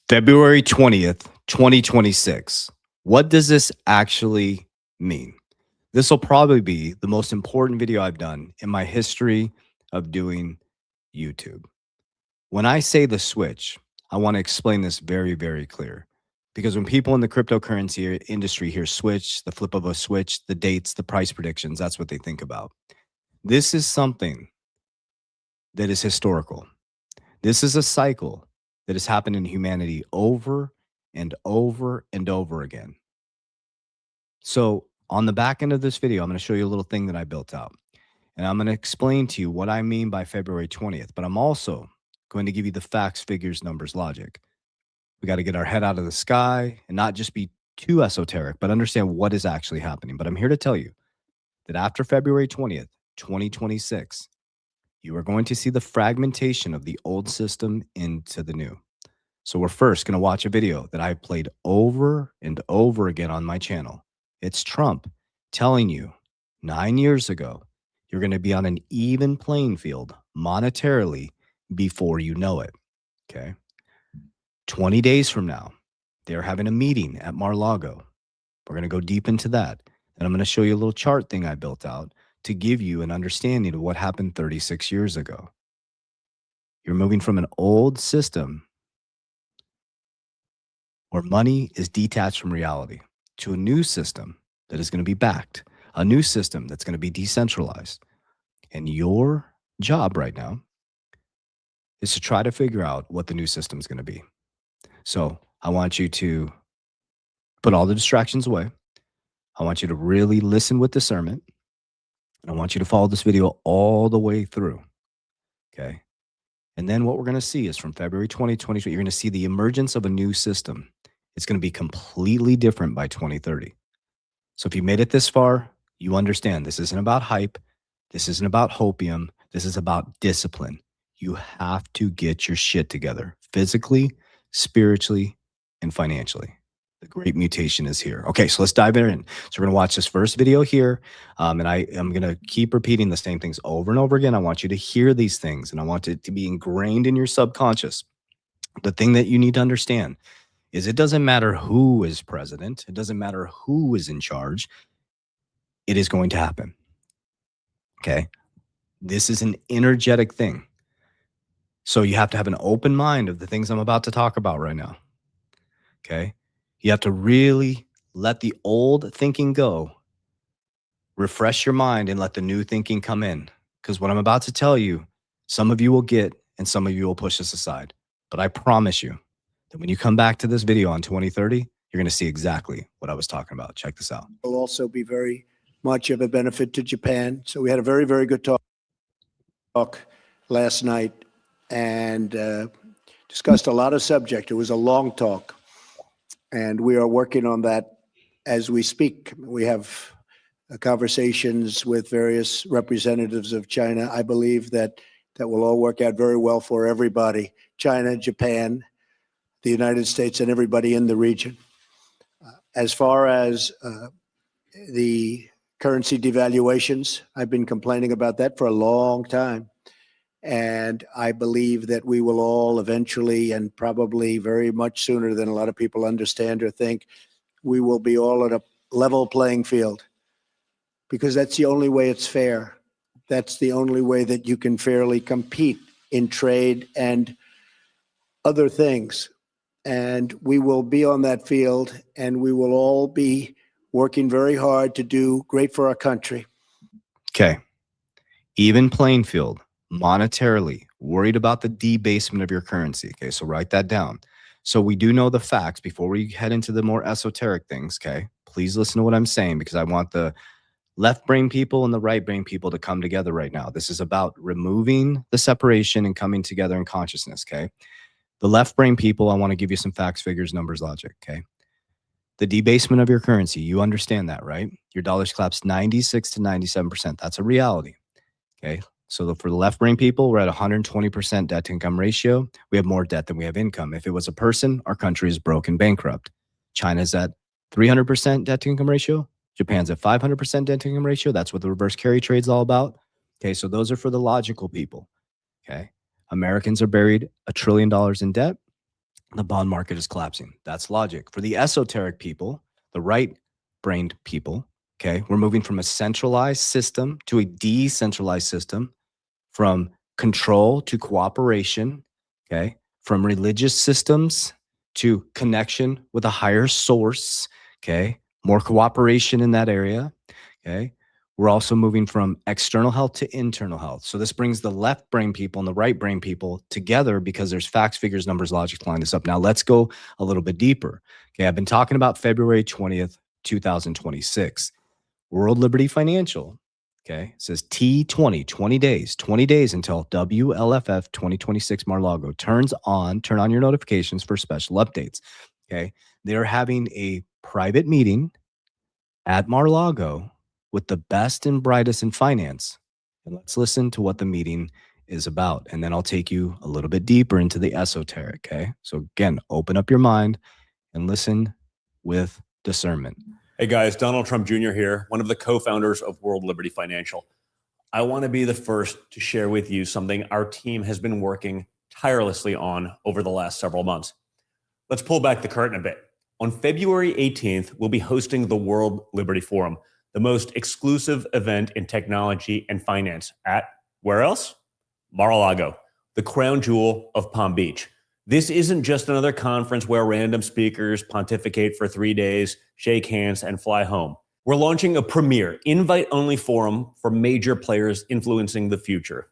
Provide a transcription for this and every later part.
February 20th, 2026. What does this actually mean? This will probably be the most important video I've done in my history of doing YouTube. When I say the switch, I want to explain this very, very clear. Because when people in the cryptocurrency industry hear switch, the flip of a switch, the dates, the price predictions, that's what they think about. This is something that is historical. This is a cycle that has happened in humanity over and over and over again. So, on the back end of this video, I'm going to show you a little thing that I built out. And I'm going to explain to you what I mean by February 20th. But I'm also going to give you the facts, figures, numbers, logic. We got to get our head out of the sky and not just be too esoteric, but understand what is actually happening. But I'm here to tell you that after February 20th, 2026, you are going to see the fragmentation of the old system into the new. So we're first going to watch a video that I played over and over again on my channel. It's Trump telling you 9 years ago, you're going to be on an even playing field monetarily before you know it. Okay. 20 days from now, they're having a meeting at Mar-a-Lago. We're going to go deep into that. And I'm going to show you a little chart thing I built out to give you an understanding of what happened 36 years ago. You're moving from an old system where money is detached from reality to a new system that is going to be backed, a new system that's going to be decentralized. And your job right now is to try to figure out what the new system is going to be. So I want you to put all the distractions away. I want you to really listen with discernment. And I want you to follow this video all the way through. Okay. And then what we're going to see is from February 2022, you're going to see the emergence of a new system. It's going to be completely different by 2030. So if you made it this far, you understand this isn't about hype. This isn't about hopium. This is about discipline. You have to get your shit together physically, spiritually, and financially. The great mutation is here. Okay, so let's dive in. So we're going to watch this first video here. And I am going to keep repeating the same things over and over again. I want you to hear these things, and I want it to be ingrained in your subconscious. The thing that you need to understand is it doesn't matter who is president. It doesn't matter who is in charge. It is going to happen. Okay. This is an energetic thing. So you have to have an open mind of the things I'm about to talk about right now. Okay. You have to really let the old thinking go, refresh your mind, and let the new thinking come in. Because what I'm about to tell you, some of you will get and some of you will push this aside. But I promise you that when you come back to this video on 2030, you're going to see exactly what I was talking about. Check this out. Will also be very much of a benefit to Japan. So we had a very, very good talk last night and discussed a lot of subject. It was a long talk, and we are working on that as we speak. We have conversations with various representatives of China. I believe that will all work out very well for everybody: China, Japan, the United States, and everybody in the region. As far as the currency devaluations, I've been complaining about that for a long time. And I believe that we will all eventually, and probably very much sooner than a lot of people understand or think, we will be all at a level playing field, because that's the only way it's fair. That's the only way that you can fairly compete in trade and other things. And we will be on that field, and we will all be working very hard to do great for our country. Okay. Even playing field, monetarily, worried about the debasement of your currency. Okay. So write that down. So we do know the facts before we head into the more esoteric things. Okay. Please listen to what I'm saying, because I want the left brain people and the right brain people to come together right now. This is about removing the separation and coming together in consciousness. Okay. The left brain people, I want to give you some facts, figures, numbers, logic. Okay. The debasement of your currency, you understand that, right? Your dollars collapsed 96 to 97%. That's a reality. Okay. So for the left brain people, we're at 120% debt to income ratio. We have more debt than we have income. If it was a person, our country is broke and bankrupt. China's at 300% debt to income ratio. Japan's at 500% debt to income ratio. That's what the reverse carry trade is all about. Okay. So those are for the logical people. Okay. Americans are buried $1 trillion in debt. The bond market is collapsing. That's logic. For the esoteric people, the right-brained people, okay, we're moving from a centralized system to a decentralized system, from control to cooperation, okay, from religious systems to connection with a higher source, okay, more cooperation in that area, okay. We're also moving from external health to internal health. So this brings the left brain people and the right brain people together because there's facts, figures, numbers, logic to line this up. Now let's go a little bit deeper. Okay, I've been talking about February 20th, 2026. World Liberty Financial, okay, says T20, 20 days until WLFF 2026 Mar-a-Lago. Turn on your notifications for special updates, okay? They're having a private meeting at Mar-a-Lago with the best and brightest in finance. And let's listen to what the meeting is about. And then I'll take you a little bit deeper into the esoteric, okay? So again, open up your mind and listen with discernment. Hey guys, Donald Trump Jr. here, one of the co-founders of World Liberty Financial. I want to be the first to share with you something our team has been working tirelessly on over the last several months. Let's pull back the curtain a bit. On February 18th, we'll be hosting the World Liberty Forum, the most exclusive event in technology and finance at, where else? Mar-a-Lago, the crown jewel of Palm Beach. This isn't just another conference where random speakers pontificate for 3 days, shake hands, and fly home. We're launching a premier, invite-only forum for major players influencing the future.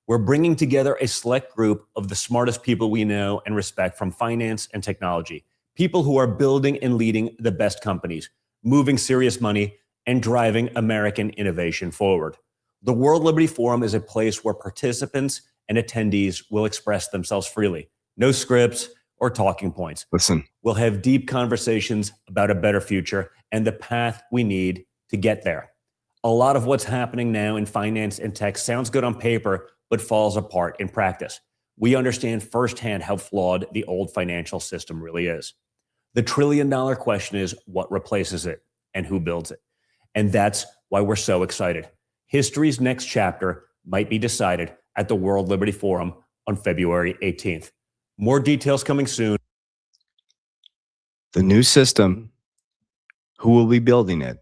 We're bringing together a select group of the smartest people we know and respect from finance and technology, people who are building and leading the best companies, moving serious money, and driving American innovation forward. The World Liberty Forum is a place where participants and attendees will express themselves freely. No scripts or talking points. Listen, We'll have deep conversations about a better future and the path we need to get there. A lot of what's happening now in finance and tech sounds good on paper, but falls apart in practice. We understand firsthand how flawed the old financial system really is. The trillion-dollar question is what replaces it and who builds it. And that's why we're so excited. History's next chapter might be decided at the World Liberty Forum on February 18th. More details coming soon. the new system, who will be building it?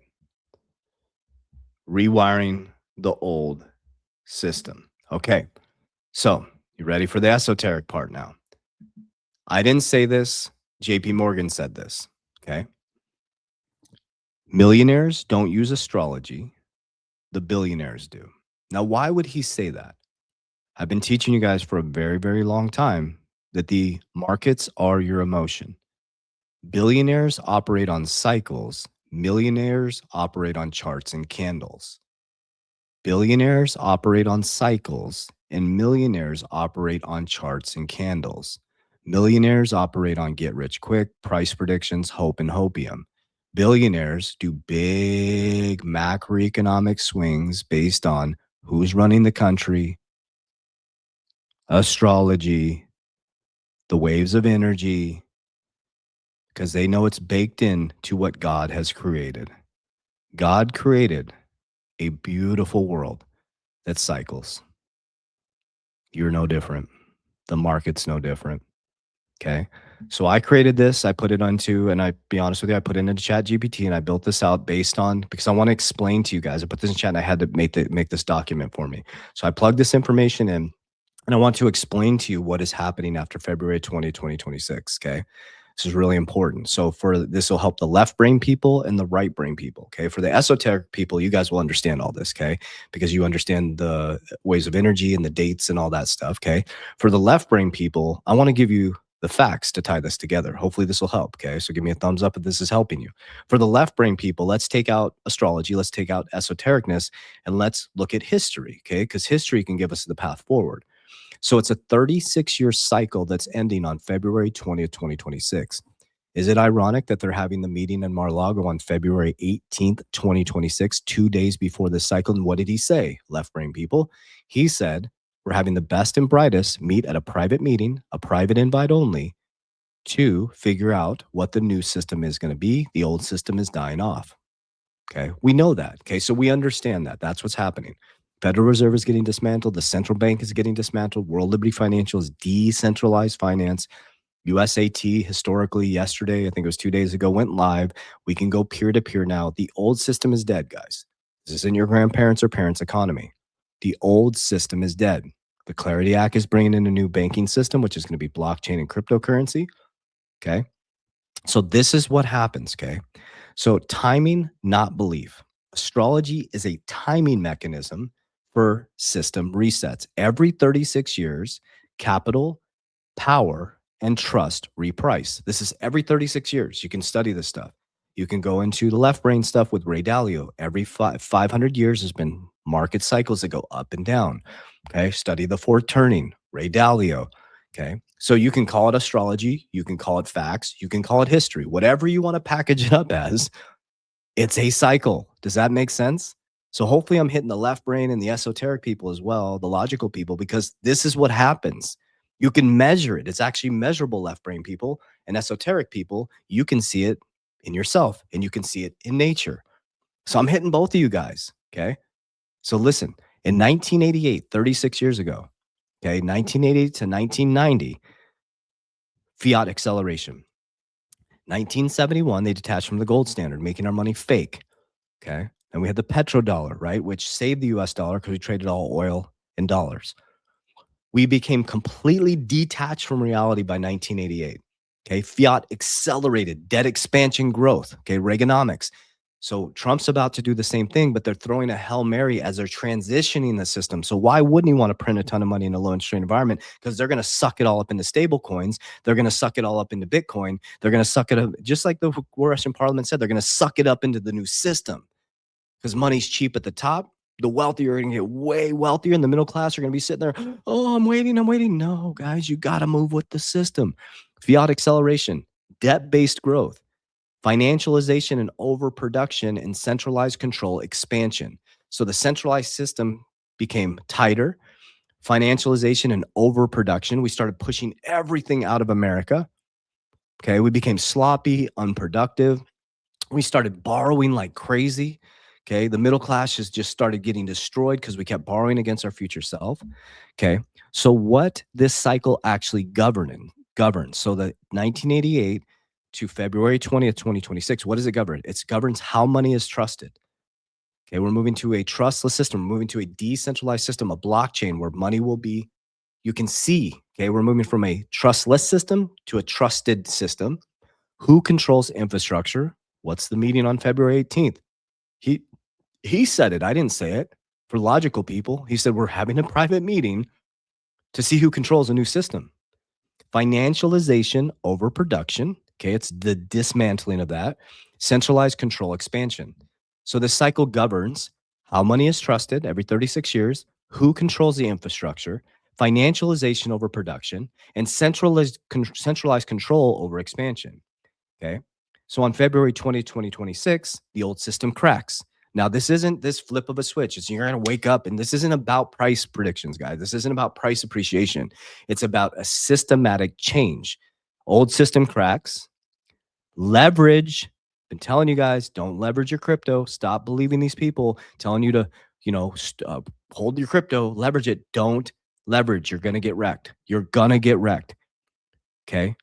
Rewiring the old system. Okay, so you ready for the esoteric part now? I didn't say this. JP Morgan said this, okay? Millionaires don't use astrology. The billionaires do. Now, why would he say that? I've been teaching you guys for a very, very long time that the markets are your emotion. Billionaires operate on cycles. Millionaires operate on charts and candles. Billionaires operate on cycles, and millionaires operate on charts and candles. Millionaires operate on get rich quick, price predictions, hope, and hopium. Billionaires do big macroeconomic swings based on who's running the country, astrology, the waves of energy, because they know it's baked in to what God has created. God created a beautiful world that cycles. You're no different. The market's no different. Okay. So I created this, I put it onto, and I be honest with you, I put it into Chat GPT and I built this out based on, because I want to explain to you guys, I put this in chat and I had to make this document for me. So I plugged this information in and I want to explain to you what is happening after February 20, 2026. Okay. This is really important. So this will help the left brain people and the right brain people. Okay. For the esoteric people, you guys will understand all this. Okay. Because you understand the ways of energy and the dates and all that stuff. Okay. For the left brain people, I want to give you the facts to tie this together. Hopefully this will help. Okay. So give me a thumbs up if this is helping you. For the left brain people, let's take out astrology. Let's take out esotericness and let's look at history. Okay. Because history can give us the path forward. So it's a 36-year cycle that's ending on February 20th, 2026. Is it ironic that they're having the meeting in Mar-a-Lago on February 18th, 2026, 2 days before this cycle? And what did he say, left brain people? He said, we're having the best and brightest meet at a private meeting, a private invite only, to figure out what the new system is going to be. The old system is dying off. Okay, we know that. Okay, so we understand that. That's what's happening. Federal Reserve is getting dismantled. The central bank is getting dismantled. World Liberty Financial is decentralized finance. USAT historically yesterday, I think it was 2 days ago, went live. We can go peer to peer now. The old system is dead, guys. This isn't your grandparents' or parents' economy. The old system is dead. The Clarity Act is bringing in a new banking system, which is going to be blockchain and cryptocurrency. Okay. So this is what happens. Okay. So timing, not belief. Astrology is a timing mechanism for system resets. Every 36 years, capital, power, and trust reprice. This is every 36 years. You can study this stuff. You can go into the left brain stuff with Ray Dalio. Every 500 years has been market cycles that go up and down. Okay. Study the fourth turning, Ray Dalio. Okay. So you can call it astrology. You can call it facts. You can call it history. Whatever you want to package it up as, it's a cycle. Does that make sense? So hopefully I'm hitting the left brain and the esoteric people as well, the logical people, because this is what happens. You can measure it. It's actually measurable, left brain people and esoteric people. You can see it in yourself and you can see it in nature. So I'm hitting both of you guys. Okay. So listen, in 1988, 36 years ago, okay, 1980 to 1990, fiat acceleration. 1971, they detached from the gold standard, making our money fake. Okay. And we had the petrodollar, right, which saved the US dollar because we traded all oil in dollars. We became completely detached from reality by 1988. Okay. Fiat accelerated, debt expansion growth. Okay. Reaganomics. So Trump's about to do the same thing, but they're throwing a Hail Mary as they're transitioning the system. So why wouldn't he want to print a ton of money in a low interest rate environment? Because they're going to suck it all up into stable coins. They're going to suck it all up into Bitcoin. They're going to suck it up, just like the Russian parliament said, they're going to suck it up into the new system because money's cheap at the top. The wealthy are going to get way wealthier, and the middle class are going to be sitting there. Oh, I'm waiting. No, guys, you got to move with the system. Fiat acceleration, debt-based growth, financialization and overproduction, and centralized control expansion. So the centralized system became tighter, financialization and overproduction. We started pushing everything out of America. Okay. We became sloppy, unproductive. We started borrowing like crazy. Okay. The middle class just started getting destroyed because we kept borrowing against our future self. Okay. So what this cycle actually governs. So the 1988 to February 20th, 2026, what does it govern? It governs how money is trusted. Okay. We're moving to a trustless system. We're moving to a decentralized system, a blockchain where money will be, you can see, okay, we're moving from a trustless system to a trusted system. Who controls infrastructure? What's the meeting on February 18th? He said it. I didn't say it. For logical people, he said we're having a private meeting to see who controls a new system. Financialization over production. Okay, it's the dismantling of that. Centralized control expansion. So this cycle governs how money is trusted every 36 years, who controls the infrastructure, financialization over production, and centralized control over expansion. Okay. So on February 20, 2026, the old system cracks. Now, this isn't this flip of a switch. It's you're going to wake up, and this isn't about price predictions, guys. This isn't about price appreciation. It's about a systematic change. Old system cracks. Leverage. Been telling you guys, don't leverage your crypto. Stop believing these people telling you to, hold your crypto, leverage it. Don't leverage. You're going to get wrecked. You're going to get wrecked. Okay.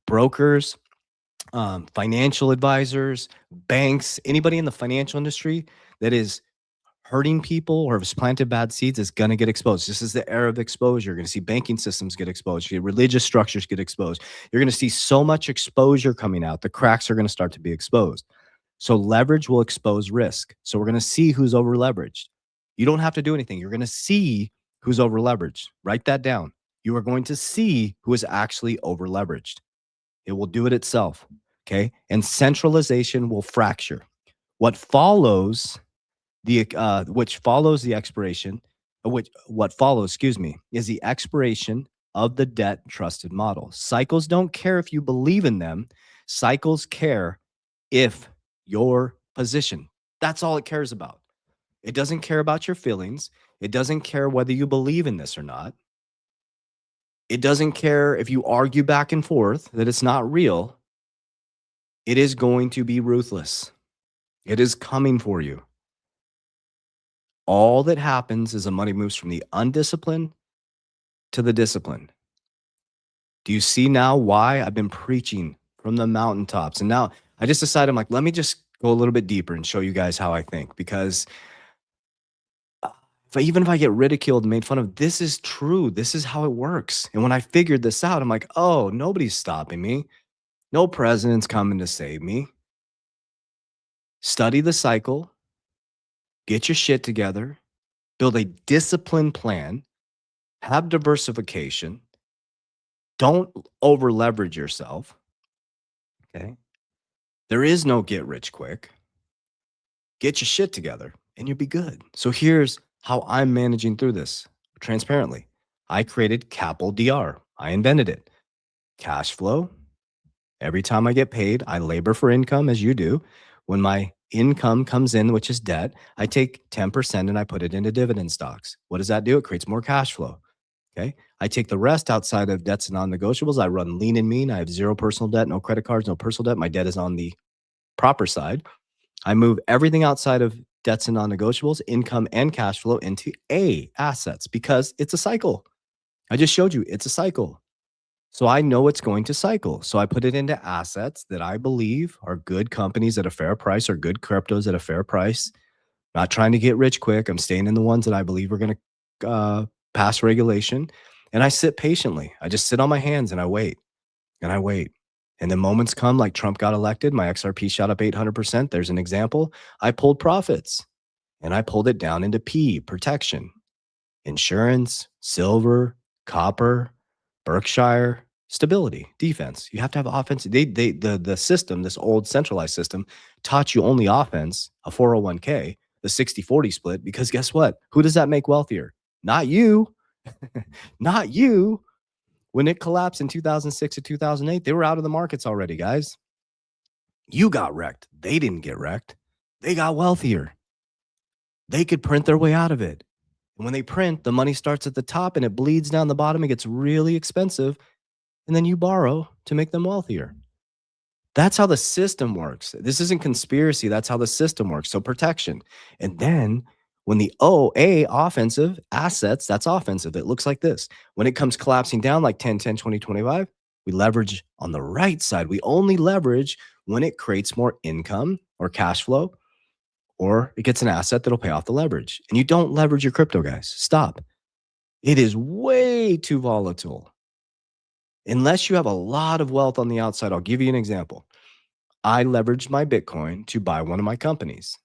Brokers, financial advisors, banks, anybody in the financial industry that is hurting people or has planted bad seeds is going to get exposed. This is the era of exposure. You're going to see banking systems get exposed. Religious structures get exposed. You're going to see so much exposure coming out. The cracks are going to start to be exposed. So leverage will expose risk. So we're going to see who's over leveraged. You don't have to do anything. You're going to see who's over leveraged. Write that down. You are going to see who is actually over leveraged. It will do it itself. Okay. And centralization will fracture. What follows the expiration, is the expiration of the debt trusted model. Cycles don't care if you believe in them. Cycles care if your position. That's all it cares about. It doesn't care about your feelings. It doesn't care whether you believe in this or not. It doesn't care if you argue back and forth that it's not real. It is going to be ruthless. It is coming for you. All that happens is the money moves from the undisciplined to the disciplined. Do you see now why I've been preaching from the mountaintops? And now I just decided, I'm like, let me just go a little bit deeper and show you guys how I think, because even if I get ridiculed and made fun of, this is true. This is how it works. And when I figured this out, I'm like, oh, nobody's stopping me. No president's coming to save me. Study the cycle, get your shit together, build a disciplined plan, have diversification, don't over leverage yourself. Okay. There is no get rich quick. Get your shit together and you'll be good. So here's how I'm managing through this transparently. I created Capital DR. I invented it. Cash flow. Every time I get paid, I labor for income as you do. When my income comes in, which is debt, I take 10% and I put it into dividend stocks. What does that do? It creates more cash flow. Okay. I take the rest outside of debts and non-negotiables. I run lean and mean. I have zero personal debt, no credit cards, no personal debt. My debt is on the proper side. I move everything outside of debts and non-negotiables, income and cash flow into assets because it's a cycle. I just showed you it's a cycle. So I know it's going to cycle. So I put it into assets that I believe are good companies at a fair price or good cryptos at a fair price. Not trying to get rich quick. I'm staying in the ones that I believe are going to pass regulation. And I sit patiently. I just sit on my hands and I wait and I wait. And then moments come, like Trump got elected, my XRP shot up 800%. There's an example. I pulled profits and I pulled it down into P, protection, insurance, silver, copper, Berkshire, stability, defense. You have to have offense. The system, this old centralized system, taught you only offense, a 401k, the 60-40 split, because guess what? Who does that make wealthier? Not you. Not you. When it collapsed in 2006 to 2008, they were out of the markets already, guys. You got wrecked. They didn't get wrecked. They got wealthier. They could print their way out of it. And when they print, the money starts at the top and it bleeds down the bottom. It gets really expensive. And then you borrow to make them wealthier. That's how the system works. This isn't conspiracy. That's how the system works. So protection. And then when the OA offensive assets, that's offensive. It looks like this. When it comes collapsing down like 10, 10, 20, 25, we leverage on the right side. We only leverage when it creates more income or cash flow, or it gets an asset that'll pay off the leverage. And you don't leverage your crypto, guys. Stop. It is way too volatile. Unless you have a lot of wealth on the outside, I'll give you an example. I leveraged my Bitcoin to buy one of my companies.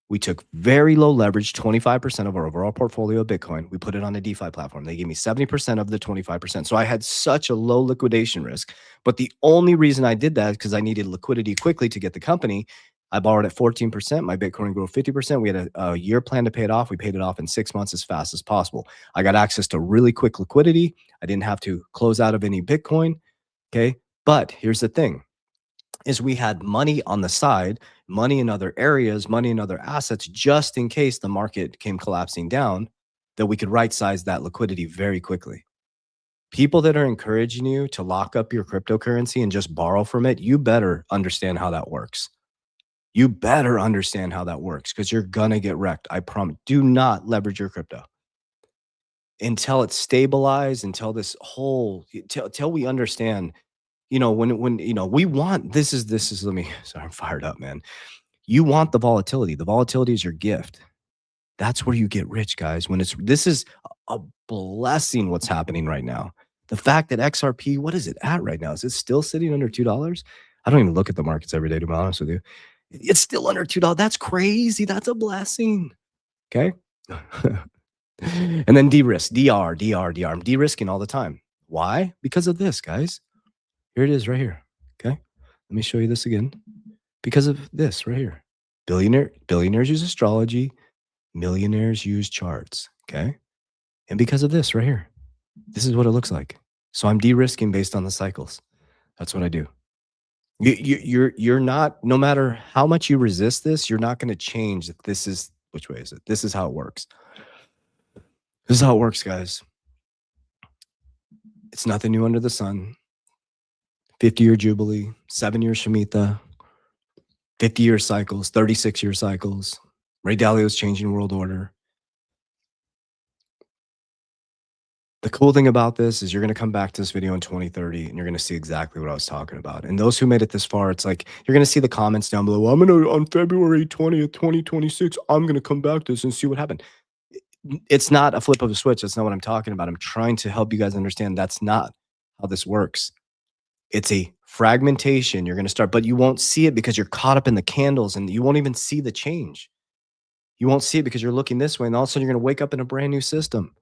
We took very low leverage, 25% of our overall portfolio of Bitcoin. We put it on a DeFi platform. They gave me 70% of the 25%. So I had such a low liquidation risk. But the only reason I did that is because I needed liquidity quickly to get the company. I borrowed at 14%. My Bitcoin grew 50%. We had a year plan to pay it off. We paid it off in 6 months as fast as possible. I got access to really quick liquidity. I didn't have to close out of any Bitcoin. Okay. But here's the thing. Is we had money on the side, money in other areas, money in other assets, just in case the market came collapsing down, that we could right size that liquidity very quickly. People that are encouraging you to lock up your cryptocurrency and just borrow from it, you better understand how that works. You better understand how that works because you're going to get wrecked. I promise. Do not leverage your crypto until it's stabilized, until this whole, till we understand. When we want, this is, let me, sorry, I'm fired up, man. You want the volatility. The volatility is your gift. That's where you get rich, guys. This is a blessing what's happening right now. The fact that XRP, what is it at right now? Is it still sitting under $2? I don't even look at the markets every day, to be honest with you. It's still under $2. That's crazy. That's a blessing. Okay. And then de-risk, DR. I'm de-risking all the time. Why? Because of this, guys. Here it is right here. Okay. Let me show you this again. Because of this right here. Billionaires use astrology. Millionaires use charts. Okay. And because of this right here. This is what it looks like. So I'm de-risking based on the cycles. That's what I do. You're not, no matter how much you resist this, you're not going to change that this is, which way is it? This is how it works. This is how it works, guys. It's nothing new under the sun. 50-year Jubilee, 7-year Shemitah, 50-year cycles, 36-year cycles. Ray Dalio's changing world order. The cool thing about this is you're going to come back to this video in 2030 and you're going to see exactly what I was talking about. And those who made it this far, it's like you're going to see the comments down below. I'm going to, on February 20th, 2026, I'm going to come back to this and see what happened. It's not a flip of a switch. That's not what I'm talking about. I'm trying to help you guys understand that's not how this works. It's a fragmentation. You're going to start, but you won't see it because you're caught up in the candles and you won't even see the change. You won't see it because you're looking this way and all of a sudden you're going to wake up in a brand new system.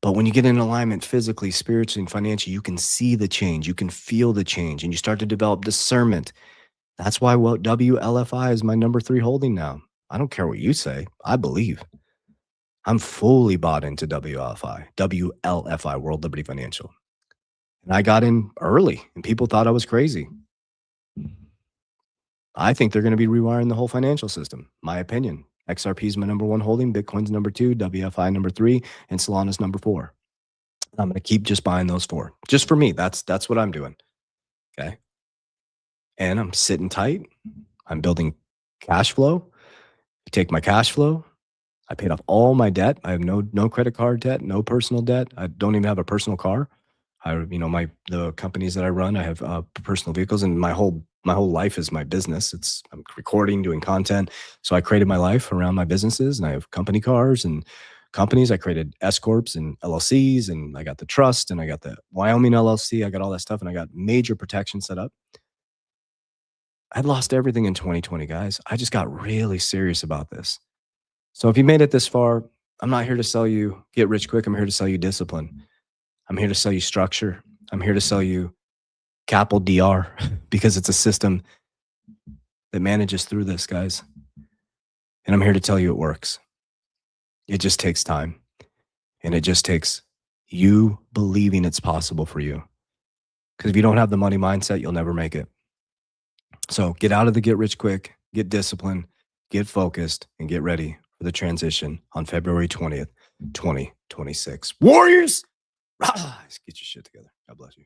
But when you get in alignment physically, spiritually, and financially, you can see the change. You can feel the change and you start to develop discernment. That's why WLFI is my number 3 holding now. I don't care what you say. I believe. I'm fully bought into WLFI, World Liberty Financial. And I got in early and people thought I was crazy. I think they're going to be rewiring the whole financial system. My opinion. XRP is my number 1 holding, Bitcoin's number 2, WFI number 3, and Solana's number 4. I'm going to keep just buying those 4. Just for me, that's what I'm doing. Okay. And I'm sitting tight. I'm building cash flow. I take my cash flow. I paid off all my debt. I have no credit card debt, no personal debt. I don't even have a personal car. The companies that I run, I have personal vehicles, and my whole life is my business. I'm recording, doing content. So I created my life around my businesses, and I have company cars and companies. I created S corps and LLCs, and I got the trust, and I got the Wyoming LLC. I got all that stuff, and I got major protection set up. I'd lost everything in 2020, guys. I just got really serious about this. So if you made it this far, I'm not here to sell you get rich quick. I'm here to sell you discipline. I'm here to sell you structure. I'm here to sell you capital DR because it's a system that manages through this, guys. And I'm here to tell you it works. It just takes time. And it just takes you believing it's possible for you. Because if you don't have the money mindset, you'll never make it. So get out of the get rich quick, get disciplined, get focused, and get ready for the transition on February 20th, 2026. Warriors! Rise! Get your shit together. God bless you.